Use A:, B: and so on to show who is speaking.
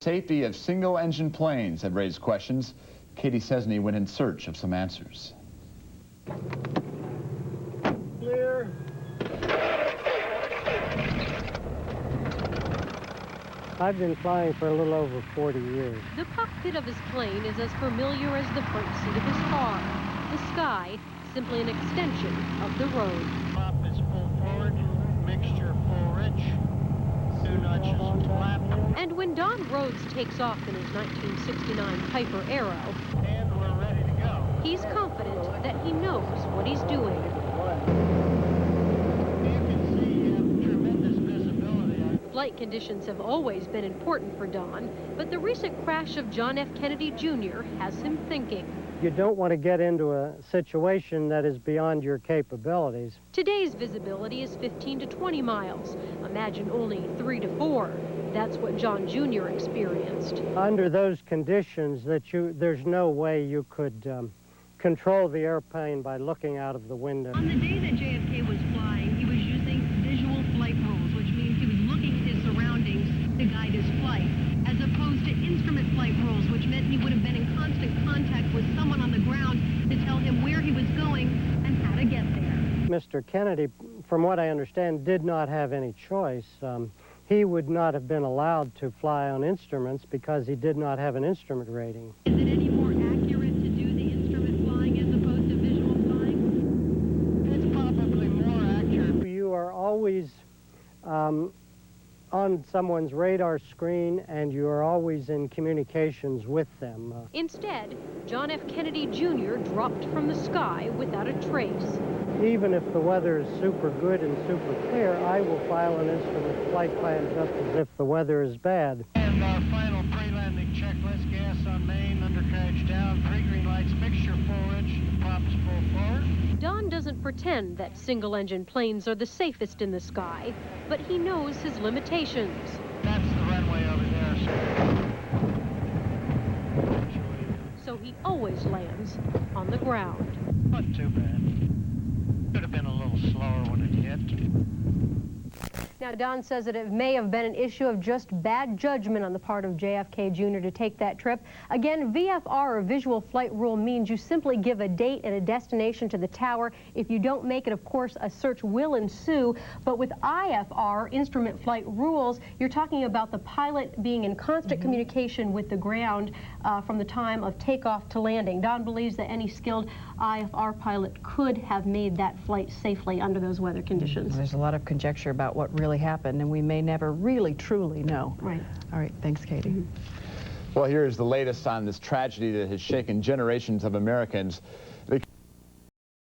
A: Safety of single-engine planes have raised questions. Katie Cesney went in search of some answers.
B: Clear. I've been flying for a little over 40 years.
C: The cockpit of his plane is as familiar as the front seat of his car. The sky, simply an extension of the road.
D: Top is full forward, mixture full rich, 2 notches flap.
C: And when Don Rhodes takes off in his 1969 Piper Arrow,
D: And we're ready to go.
C: he's confident that he knows what he's doing.
D: You can see you have tremendous visibility.
C: Flight conditions have always been important for Don, but the recent crash of John F. Kennedy Jr. has him thinking.
B: You don't want to get into a situation that is beyond your capabilities.
C: Today's visibility is 15 to 20 miles. Imagine only 3 to 4. That's what John Jr. experienced.
B: Under those conditions, there's no way you could control the airplane by looking out of the window.
E: On the day that JFK was flying, he was using visual flight rules, which means he was looking at his surroundings to guide his flight, as opposed to instrument flight rules, which meant he would have been in constant contact with someone on the ground to tell him where he was going and how to get there.
B: Mr. Kennedy, from what I understand, did not have any choice. He would not have been allowed to fly on instruments because he did not have an instrument rating.
E: Is it any more accurate to do the instrument flying as opposed to visual flying?
D: It's probably more accurate.
B: You are always on someone's radar screen, and you are always in communications with them.
C: Instead, John F. Kennedy Jr. dropped from the sky without a trace.
B: Even if the weather is super good and super clear, I will file an instrument flight plan just as if the weather is bad.
D: And our final pre-landing checklist: gas on main, undercarriage down, pre-green lights, mixture full rich, props full forward.
C: Don doesn't pretend that single-engine planes are the safest in the sky, but he knows his limitations.
D: That's the runway over there, sir.
C: So he always lands on the ground.
D: Not too bad. Could have been a little slower when it hit.
F: Now, Don says that it may have been an issue of just bad judgment on the part of JFK Jr. to take that trip. Again, VFR, or visual flight rule, means you simply give a date and a destination to the tower. If you don't make it, of course, a search will ensue. But with IFR, instrument flight rules, you're talking about the pilot being in constant communication with the ground from the time of takeoff to landing. Don believes that any skilled IFR pilot could have made that flight safely under those weather conditions.
G: There's a lot of conjecture about what really happened, and we may never really truly know.
F: Right.
G: All right, thanks, Katie.
A: Well, here's the latest on this tragedy that has shaken generations of Americans.